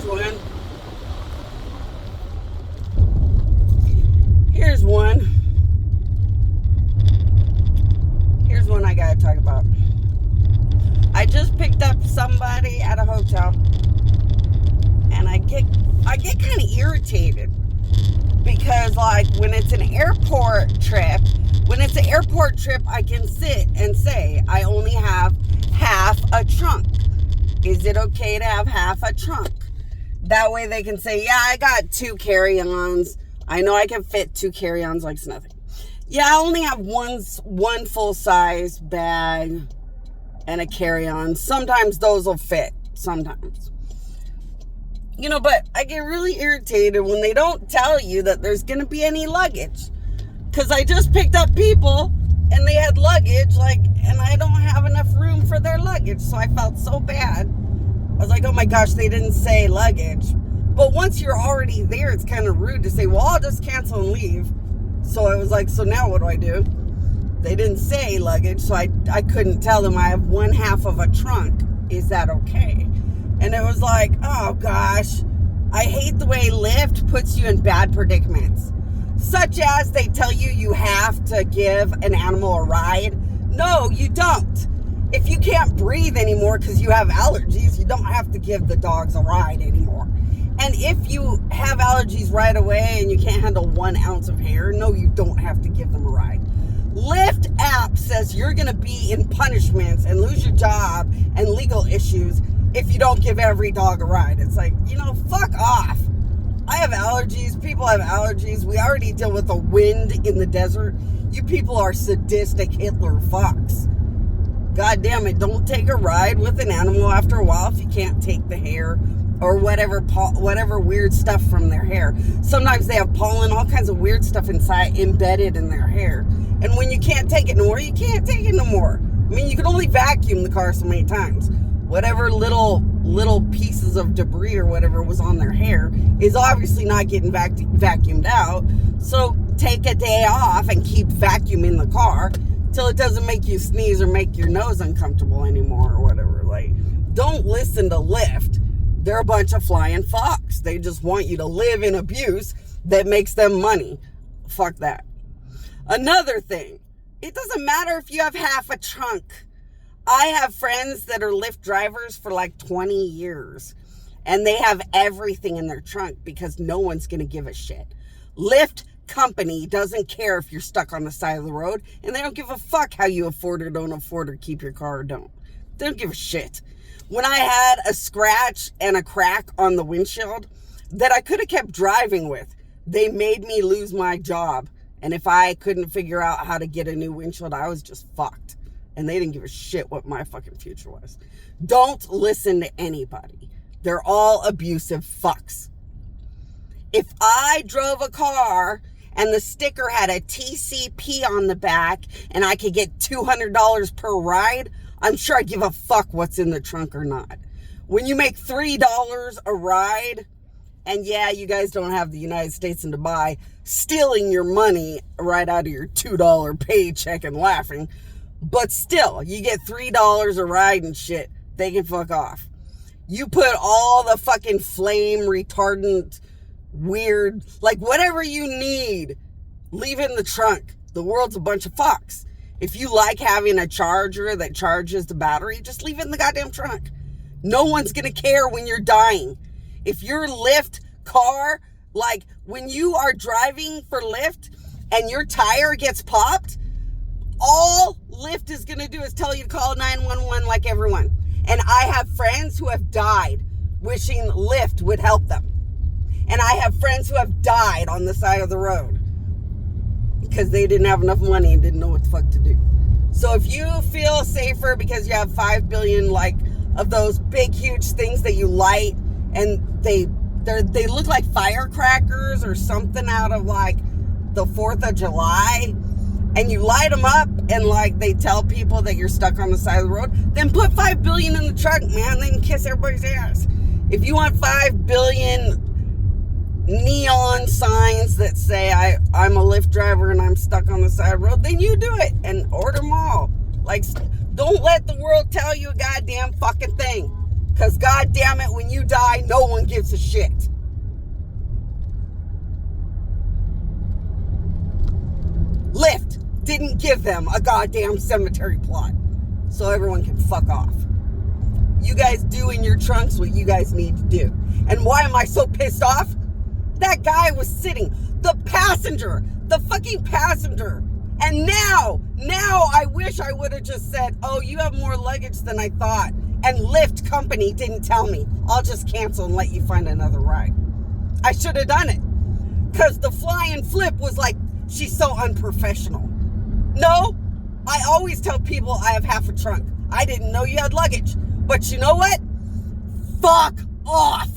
one. Here's one. Here's one I gotta talk about. I just picked up somebody at a hotel, and I get kind of irritated because, like, when it's an airport trip, I can sit and say I only have half a trunk. Is it okay to have half a trunk? That way they can say, yeah, I got 2 carry-ons. I know I can fit 2 carry-ons like it's nothing. Yeah, I only have one full-size bag and a carry-on. Sometimes those will fit. Sometimes. You know, but I get really irritated when they don't tell you that there's going to be any luggage. Because I just picked up people and they had luggage, and I don't have enough room for their luggage. So I felt so bad. I was like, oh my gosh, they didn't say luggage. But once you're already there, it's kind of rude to say, well, I'll just cancel and leave. So I was like, so now what do I do? They didn't say luggage, so I couldn't tell them I have 1/2 of a trunk. Is that okay? And it was like, oh gosh, I hate the way Lyft puts you in bad predicaments. Such as they tell you you have to give an animal a ride. No, you don't. If you can't breathe anymore because you have allergies, you don't have to give the dogs a ride anymore. And if you have allergies right away and you can't handle 1 ounce of hair, no, you don't have to give them a ride. Lyft app says you're going to be in punishments and lose your job and legal issues if you don't give every dog a ride. It's like, fuck off. I have allergies. People have allergies. We already deal with the wind in the desert. You people are sadistic Hitler fucks. God damn it, don't take a ride with an animal after a while if you can't take the hair or whatever weird stuff from their hair. Sometimes they have pollen, all kinds of weird stuff embedded in their hair. And when you can't take it no more, you can't take it no more. I mean, you can only vacuum the car so many times. Whatever little pieces of debris or whatever was on their hair is obviously not getting vacuumed out. So take a day off and keep vacuuming the car till it doesn't make you sneeze or make your nose uncomfortable anymore or whatever. Like, don't listen to Lyft. They're a bunch of flying fucks. They just want you to live in abuse that makes them money. Fuck that. Another thing, it doesn't matter if you have half a trunk. I have friends that are Lyft drivers for like 20 years, and they have everything in their trunk because no one's going to give a shit. Lyft company doesn't care if you're stuck on the side of the road, and they don't give a fuck how you afford or don't afford or keep your car or don't. They don't give a shit. When I had a scratch and a crack on the windshield that I could have kept driving with, they made me lose my job. And if I couldn't figure out how to get a new windshield, I was just fucked. And they didn't give a shit what my fucking future was. Don't listen to anybody. They're all abusive fucks. If I drove a car and the sticker had a TCP on the back and I could get $200 per ride, I'm sure I'd give a fuck what's in the trunk or not. When you make $3 a ride, and yeah, you guys don't have the United States in Dubai stealing your money right out of your $2 paycheck and laughing, but still, you get $3 a ride and shit, they can fuck off. You put all the fucking flame retardant, weird, like whatever you need, leave it in the trunk. The world's a bunch of fucks. If you like having a charger that charges the battery, just leave it in the goddamn trunk. No one's going to care when you're dying. If your Lyft car, like when you are driving for Lyft and your tire gets popped, all Lyft is going to do is tell you to call 911 like everyone. And I have friends who have died wishing Lyft would help them. And I have friends who have died on the side of the road because they didn't have enough money and didn't know what the fuck to do. So if you feel safer because you have 5 billion of those big huge things that you light and they look like firecrackers or something out of the 4th of July, and you light them up and they tell people that you're stuck on the side of the road, then put 5 billion in the trunk, man. They can kiss everybody's ass. If you want 5 billion neon signs that say I'm a Lyft driver and I'm stuck on the side of the road, then you do it and order them all. Don't let the world tell you a goddamn fucking thing. Because God damn it, when you die, no one gives a shit. Lyft didn't give them a goddamn cemetery plot. So everyone can fuck off. You guys do in your trunks what you guys need to do. And why am I so pissed off? That guy was sitting, the fucking passenger. And now I wish I would have just said, oh, you have more luggage than I thought. And Lyft company didn't tell me. I'll just cancel and let you find another ride. I should have done it. Because the fly and flip was like, she's so unprofessional. No, I always tell people I have half a trunk. I didn't know you had luggage. But you know what? Fuck off.